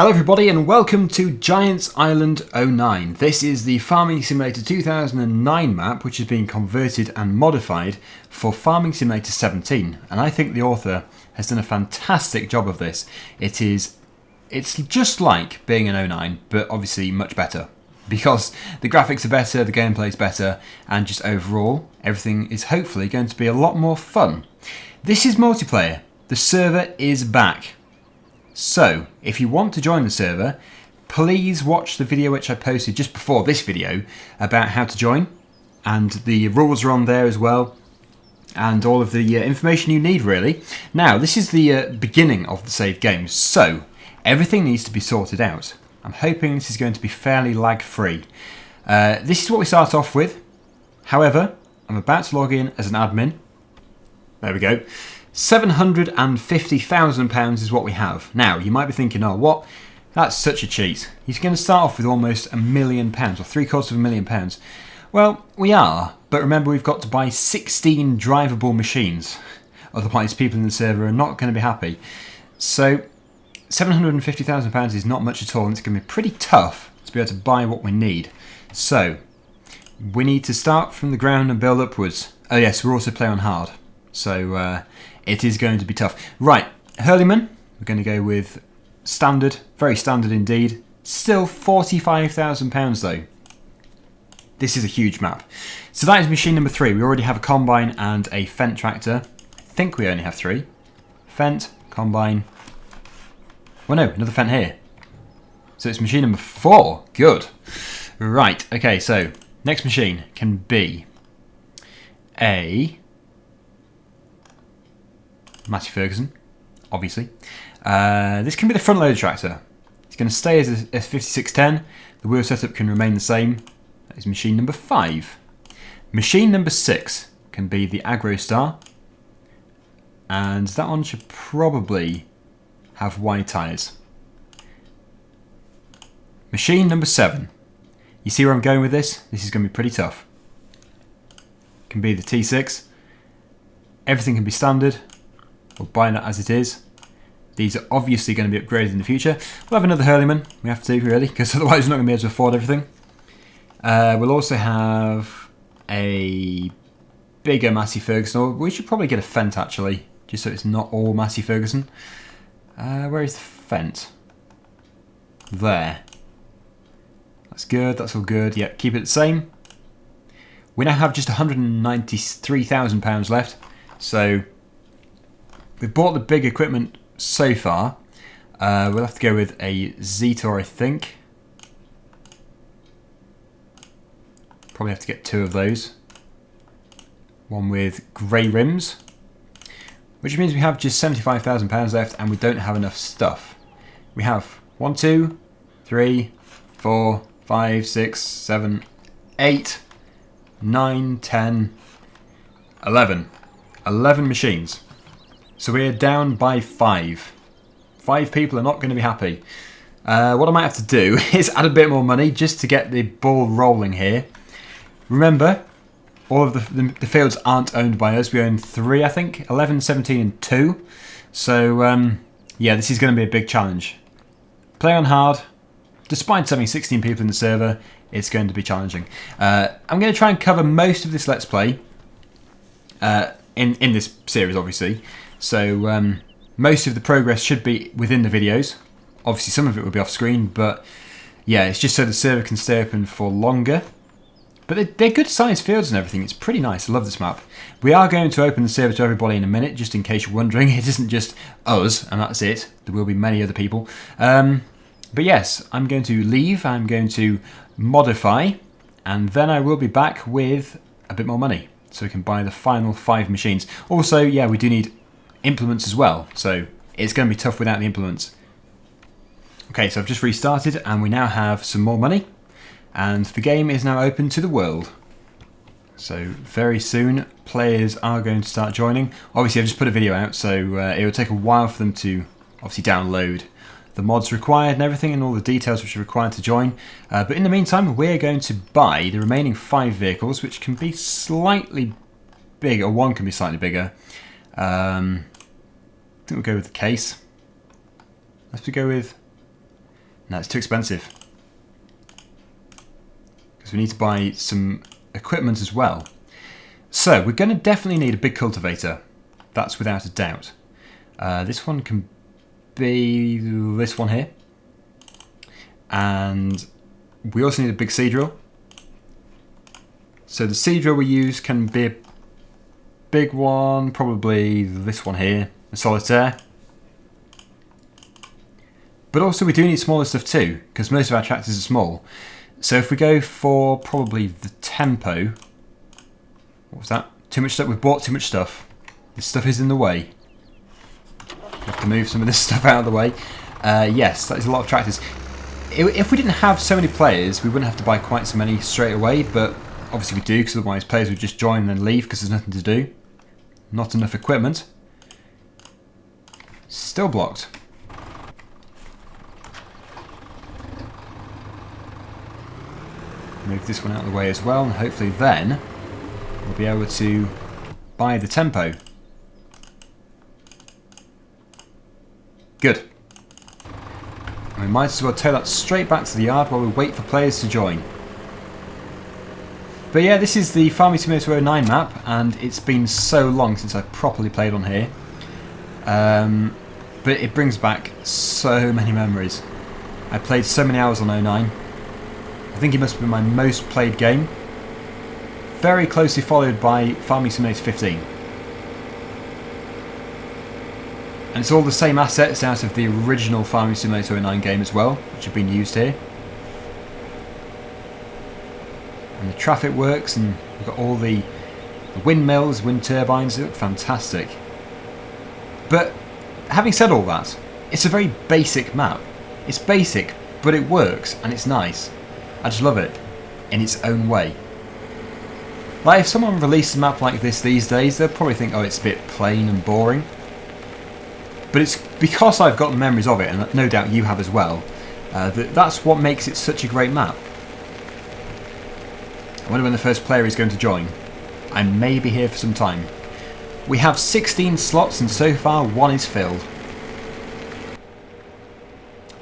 Hello everybody and welcome to Giants Island 09. This is the Farming Simulator 2009 map which has been converted and modified for Farming Simulator 17, and I think the author has done a fantastic job of this. It's just like being an 09 but obviously much better because the graphics are better, the gameplay is better, and just overall everything is hopefully going to be a lot more fun. This is multiplayer. The server is back. So, if you want to join the server, please watch the video which I posted just before this video about how to join, and the rules are on there as well, and all of the information you need really. Now, this is the beginning of the save game, so everything needs to be sorted out. I'm hoping this is going to be fairly lag-free. This is what we start off with. However, I'm about to log in as an admin. There we go. £750,000 is what we have. Now, you might be thinking, oh, what? That's such a cheat. He's going to start off with almost £1 million, or £750,000. Well, we are, but remember we've got to buy 16 drivable machines. Otherwise, people in the server are not going to be happy. So, £750,000 is not much at all, and it's going to be pretty tough to be able to buy what we need. So, we need to start from the ground and build upwards. Oh yes, we're also playing on hard. So, it is going to be tough. Right, Hurleyman, we're going to go with standard, very standard indeed. Still £45,000 though. This is a huge map. So that is machine number 3. We already have a combine and a Fendt tractor. I think we only have 3. Fendt, combine. Well no, another Fendt here. So it's machine number 4. Good. Right, okay, so next machine can be a Matty Ferguson, obviously. This can be the front loader tractor. It's going to stay as a 5610. The wheel setup can remain the same. That is machine number 5. Machine number 6 can be the Agro Star. And that one should probably have wide tyres. Machine number 7. You see where I'm going with this? This is going to be pretty tough. Can be the T6. Everything can be standard. We'll buy that as it is. These are obviously going to be upgraded in the future. We'll have another Hurleyman. We have to, really, because otherwise we're not going to be able to afford everything. We'll also have a bigger Massey Ferguson. Or we should probably get a Fendt, actually, just so it's not all Massey Ferguson. Where is the Fendt? There. That's good. That's all good. Yeah, keep it the same. We now have just £193,000 left. So we've bought the big equipment so far. We'll have to go with a Zetor, I think. Probably have to get 2 of those. One with grey rims. Which means we have just £75,000 left and we don't have enough stuff. We have 1, 2, 3, 4, 5, 6, 7, 8, 9, 10, 11. 11 machines. So we're down by 5. 5 people are not going to be happy. What I might have to do is add a bit more money just to get the ball rolling here. Remember, all of the fields aren't owned by us. We own 3, I think. 11, 17 and 2. So, yeah, this is going to be a big challenge. Play on hard. Despite having 16 people in the server, it's going to be challenging. I'm going to try and cover most of this Let's Play in this series, obviously. So most of the progress should be within the videos. Obviously some of it will be off screen, but yeah, it's just so the server can stay open for longer. But they're good sized fields and everything. It's pretty nice. I love this map. We are going to open the server to everybody in a minute, just in case you're wondering. It isn't just us and that's it. There will be many other people. But yes, I'm going to leave. I'm going to modify, and then I will be back with a bit more money, so we can buy the final 5 machines. Also, yeah, we do need implements as well, so it's going to be tough without the implements. Okay, so I've just restarted, and we now have some more money, and the game is now open to the world. So very soon, players are going to start joining. Obviously, I've just put a video out, so it will take a while for them to obviously download the mods required and everything, and all the details which are required to join. But in the meantime, we're going to buy the remaining 5 vehicles, which can be slightly bigger. One can be slightly bigger. I think we'll go with the case. Let's go with No, it's too expensive. Because we need to buy some equipment as well. So, we're going to definitely need a big cultivator. That's without a doubt. This one can be this one here. And we also need a big seed drill. So the seed drill we use can be a big one, probably this one here, a solitaire. But also we do need smaller stuff too, because most of our tractors are small. So if we go for probably the tempo, what was that? Too much stuff. We've bought too much stuff. This stuff is in the way. We have to move some of this stuff out of the way. Yes, that is a lot of tractors. If we didn't have so many players, we wouldn't have to buy quite so many straight away, but obviously we do, because otherwise players would just join and then leave because there's nothing to do. Not enough equipment. Still blocked. Move this one out of the way as well, and hopefully then we'll be able to buy the tempo. Good. And we might as well take that straight back to the yard while we wait for players to join. But yeah, this is the Farming Simulator 09 map, and it's been so long since I've properly played on here. But it brings back so many memories. I played so many hours on 09. I think it must have been my most played game. Very closely followed by Farming Simulator 15. And it's all the same assets out of the original Farming Simulator 09 game as well, which have been used here. And the traffic works, and we've got all the windmills, wind turbines. They look fantastic. But having said all that, it's a very basic map. It's basic, but it works, and it's nice. I just love it, in its own way. Like, if someone released a map like this these days, they'll probably think, oh, it's a bit plain and boring. But it's because I've got memories of it, and no doubt you have as well, that's what makes it such a great map. I wonder when the first player is going to join. I may be here for some time. We have 16 slots, and so far one is filled.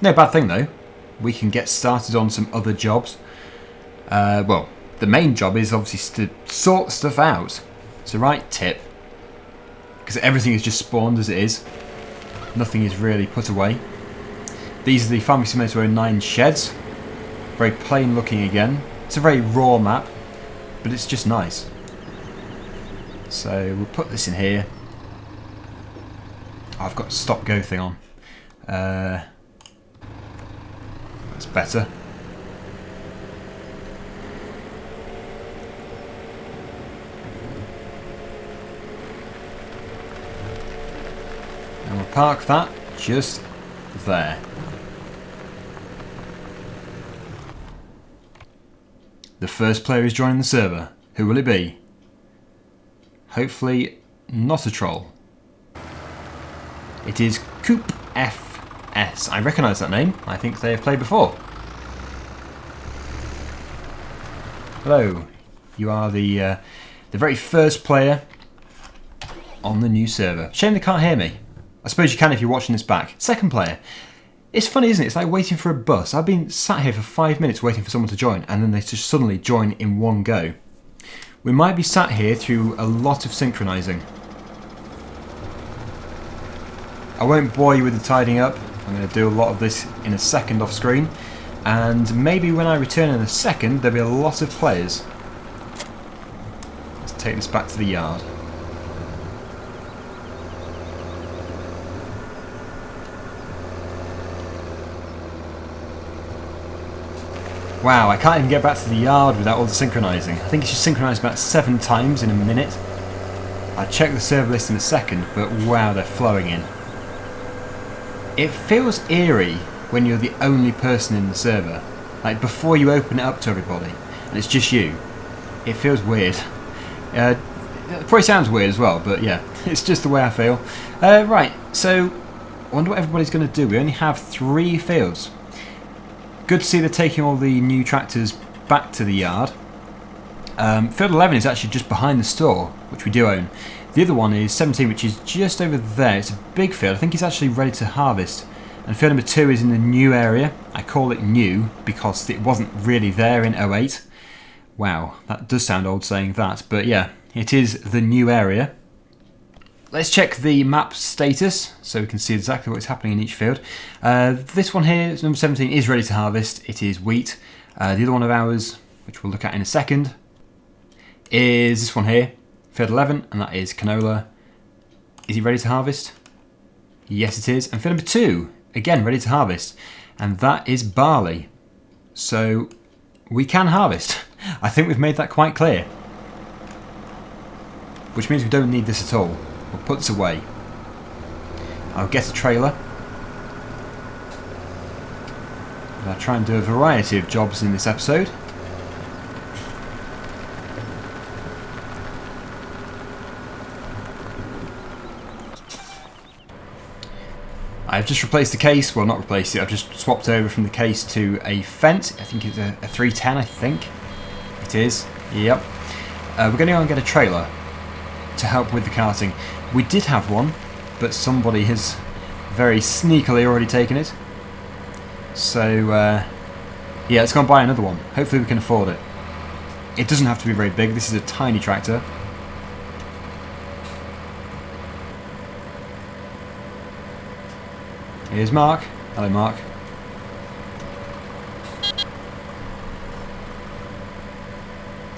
No bad thing though. We can get started on some other jobs. Well, the main job is obviously to sort stuff out. It's the right tip. Because everything is just spawned as it is. Nothing is really put away. These are the Farming Simulator 09 sheds. Very plain looking again. It's a very raw map, but it's just nice. So we'll put this in here. Oh, I've got a stop go thing on. That's better. And we'll park that just there. The first player is joining the server. Who will it be? Hopefully not a troll. It is Coop FS. I recognise that name. I think they have played before. Hello. You are the very first player on the new server. Shame they can't hear me. I suppose you can if you're watching this back. Second player. It's funny, isn't it? It's like waiting for a bus. I've been sat here for 5 minutes waiting for someone to join, and then they just suddenly join in one go. We might be sat here through a lot of synchronising. I won't bore you with the tidying up. I'm going to do a lot of this in a second off screen, and maybe when I return in a second there'll be a lot of players. Let's take this back to the yard. Wow, I can't even get back to the yard without all the synchronising. I think it's just synchronised about 7 times in a minute. I'll check the server list in a second, but wow, they're flowing in. It feels eerie when you're the only person in the server. Like before you open it up to everybody, and it's just you. It feels weird. It probably sounds weird as well, but yeah, it's just the way I feel. Right, so I wonder what everybody's going to do. We only have 3 fields. Good to see they're taking all the new tractors back to the yard. Field 11 is actually just behind the store, which we do own. The other one is 17, which is just over there. It's a big field. I think it's actually ready to harvest. And field number 2 is in the new area. I call it new because it wasn't really there in 08. Wow, that does sound old saying that, but yeah, it is the new area. Let's check the map status so we can see exactly what's happening in each field. This one here, number 17, is ready to harvest. It is wheat. The other one of ours, which we'll look at in a second, is this one here, field 11, and that is canola. Is he ready to harvest? Yes, it is. And field number 2, again, ready to harvest. And that is barley. So we can harvest. I think we've made that quite clear. Which means we don't need this at all. We'll put this away. I'll get a trailer. And I'll try and do a variety of jobs in this episode. I've just replaced the case, well not replaced it, I've just swapped over from the case to a fence. I think it's a 310, I think. It is, yep. We're going to go and get a trailer to help with the carting. We did have one, but somebody has very sneakily already taken it. So, yeah, let's go and buy another one. Hopefully we can afford it. It doesn't have to be very big, this is a tiny tractor. Here's Mark. Hello, Mark.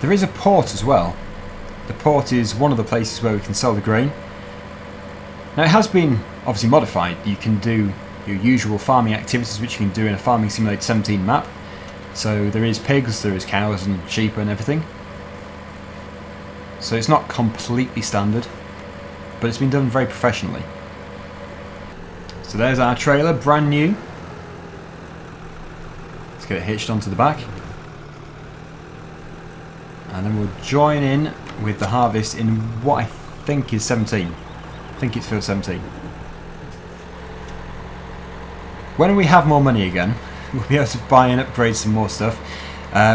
There is a port as well. The port is one of the places where we can sell the grain. Now, it has been obviously modified. You can do your usual farming activities, which you can do in a Farming Simulator 17 map. So there is pigs, there is cows and sheep and everything. So it's not completely standard, but it's been done very professionally. So there's our trailer, brand new. Let's get it hitched onto the back. And then we'll join in with the harvest in what I think is 17. I think it's field 17. When we have more money again, we'll be able to buy and upgrade some more stuff.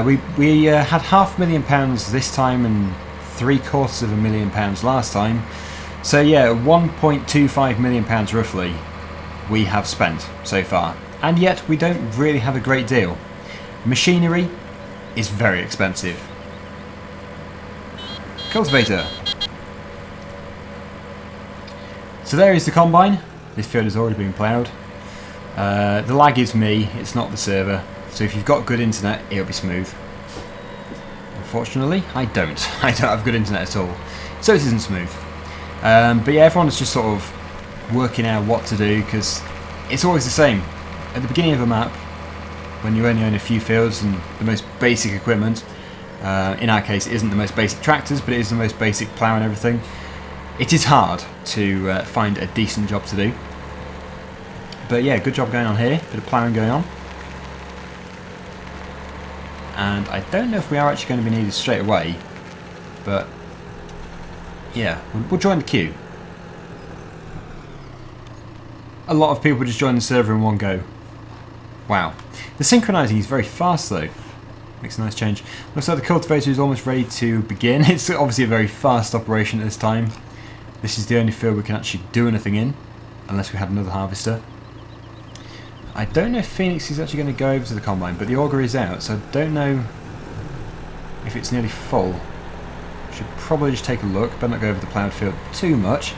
We had £500,000 this time and £750,000 last time. So yeah, £1.25 million roughly we have spent so far, and yet we don't really have a great deal. Machinery is very expensive. Cultivator. So there is the combine. This field has already been ploughed. The lag is me, it's not the server, so if you've got good internet it'll be smooth. Unfortunately I don't. I don't have good internet at all, so it isn't smooth. But yeah, everyone's just sort of working out what to do, because it's always the same. At the beginning of a map, when you only own a few fields and the most basic equipment, in our case it isn't the most basic tractors, but it is the most basic plough and everything, it is hard to find a decent job to do. But yeah, good job going on here, bit of ploughing going on. And I don't know if we are actually going to be needed straight away, but yeah, we'll join the queue. A lot of people just join the server in one go. Wow. The synchronizing is very fast though. Makes a nice change. Looks like the cultivator is almost ready to begin. It's obviously a very fast operation at this time. This is the only field we can actually do anything in, unless we had another harvester. I don't know if Phoenix is actually going to go over to the combine, but the auger is out, so I don't know if it's nearly full. Should probably just take a look. Better not go over the ploughed field too much.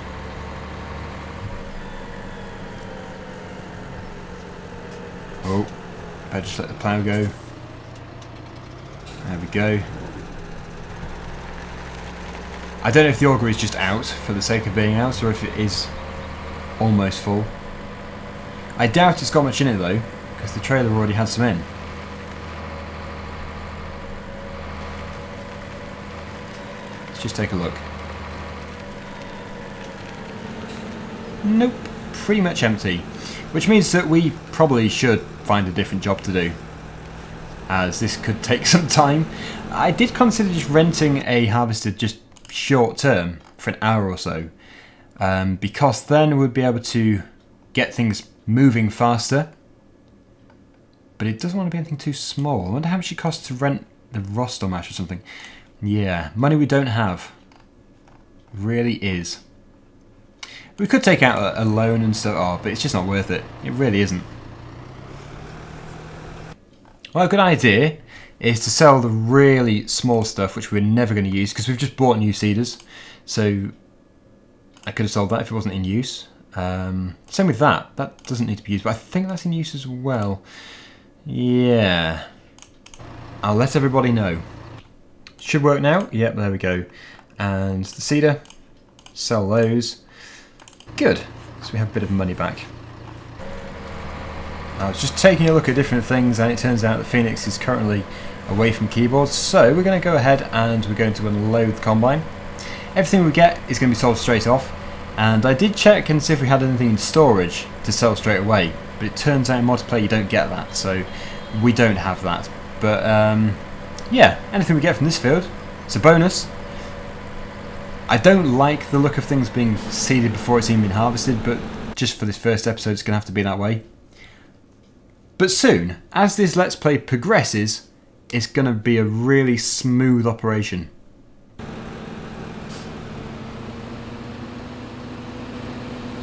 Oh, better just let the plough go. There we go. I don't know if the auger is just out for the sake of being out, or if it is almost full. I doubt it's got much in it though, because the trailer already had some in. Let's just take a look. Nope, pretty much empty. Which means that we probably should find a different job to do, as this could take some time. I did consider just renting a harvester just short term for an hour or so, because then we'd be able to get things moving faster. But it doesn't want to be anything too small. I wonder how much it costs to rent the Rostom mash or something. Yeah, money we don't have. Really is. We could take out a loan and stuff, but it's just not worth it. It really isn't. Well, a good idea is to sell the really small stuff, which we're never going to use, because we've just bought new seeders. So I could have sold that if it wasn't in use. Same with that. That doesn't need to be used, but I think that's in use as well. Yeah. I'll let everybody know. Should work now. Yep, there we go. And the cedar. Sell those. Good. So we have a bit of money back. I was just taking a look at different things, and it turns out that Phoenix is currently away from keyboards, so we're going to go ahead and we're going to unload the combine. Everything we get is going to be sold straight off, and I did check and see if we had anything in storage to sell straight away, but it turns out in multiplayer you don't get that, so we don't have that. But yeah, anything we get from this field, it's a bonus. I don't like the look of things being seeded before it's even been harvested, but just for this first episode it's going to have to be that way. But soon, as this Let's Play progresses, it's going to be a really smooth operation.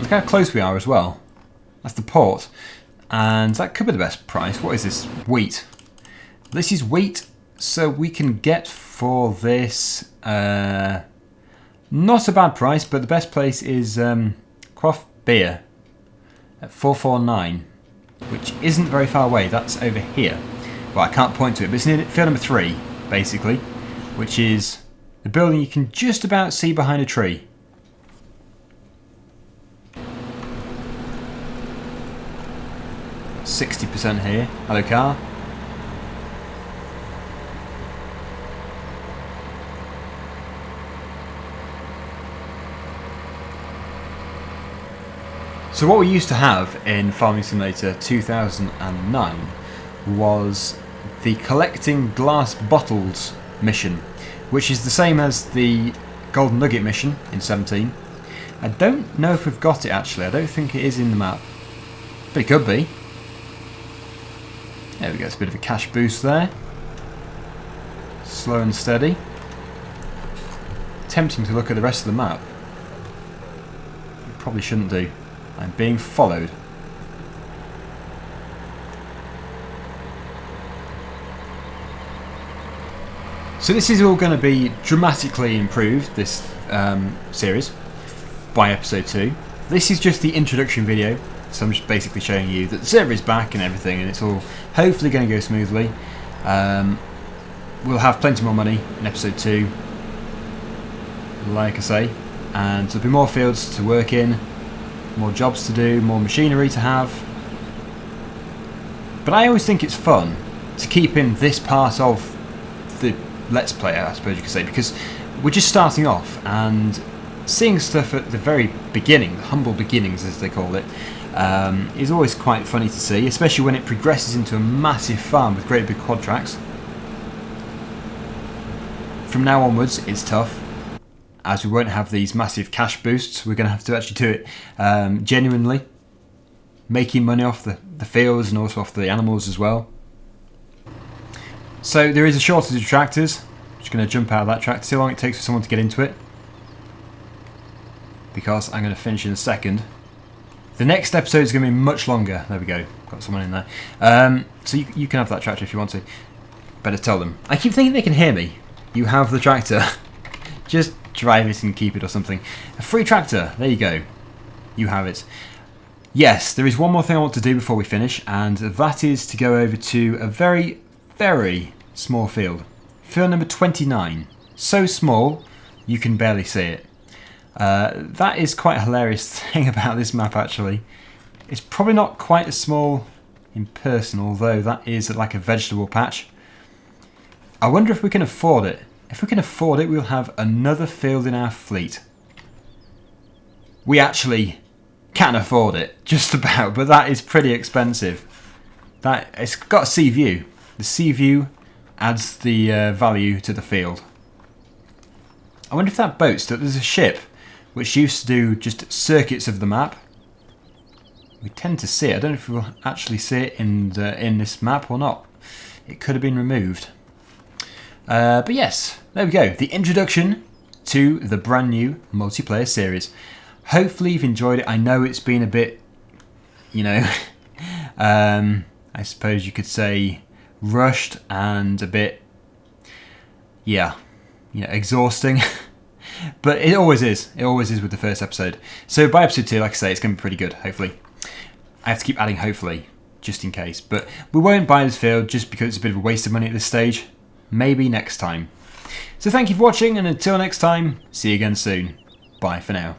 Look how close we are as well. That's the port. And that could be the best price. What is this? Wheat. This is wheat, so we can get for this... not a bad price, but the best place is Quaff Beer at 449. Which isn't very far away. That's over here. Well, I can't point to it, but it's near field number 3, basically, which is the building you can just about see behind a tree. %60 here. Hello, car. So what we used to have in Farming Simulator 2009 was the collecting glass bottles mission, which is the same as the Golden Nugget mission in 17. I don't know if we've got it actually, I don't think it is in the map, but it could be. There we go, it's a bit of a cash boost there. Slow and steady. Tempting to look at the rest of the map. Probably shouldn't do. I'm being followed. So this is all going to be dramatically improved, this series, by episode 2. This is just the introduction video, so I'm just basically showing you that the server is back and everything, and it's all hopefully going to go smoothly. We'll have plenty more money in episode 2, like I say, and there'll be more fields to work in, more jobs to do, more machinery to have. But I always think it's fun to keep in this part of the Let's Play, I suppose you could say, because we're just starting off and seeing stuff at the very beginning, the humble beginnings as they call it, is always quite funny to see, especially when it progresses into a massive farm with great big quad tracks. From now onwards it's tough, as we won't have these massive cash boosts. We're going to have to actually do it genuinely, making money off the fields and also off the animals as well. So there is a shortage of tractors. I'm just going to jump out of that tractor, see how long it takes for someone to get into it, because I'm going to finish in a second. The next episode is going to be much longer. There we go, got someone in there. So you can have that tractor if you want to. Better tell them. I keep thinking they can hear me. You have the tractor. Just drive it and keep it or something. A free tractor, there you go. You have it. Yes, there is one more thing I want to do before we finish, and that is to go over to a very, very small field. Field number 29. So small, you can barely see it. That is quite a hilarious thing about this map actually. It's probably not quite as small in person, although that is like a vegetable patch. I wonder if we can afford it. If we can afford it, we'll have another field in our fleet. We actually can afford it, just about, but that is pretty expensive. It's got a sea view. The sea view adds the value to the field. I wonder if that boat, there's a ship which used to do just circuits of the map. We tend to see it. I don't know if we'll actually see it in this map or not. It could have been removed. But yes, there we go. The introduction to the brand new multiplayer series. Hopefully you've enjoyed it. I know it's been a bit, you know, I suppose you could say rushed and a bit, yeah, you know, exhausting. But it always is. It always is with the first episode. So by episode 2, like I say, it's going to be pretty good, hopefully. I have to keep adding hopefully, just in case. But we won't buy this field just because it's a bit of a waste of money at this stage. Maybe next time. So thank you for watching, and until next time, see you again soon. Bye for now.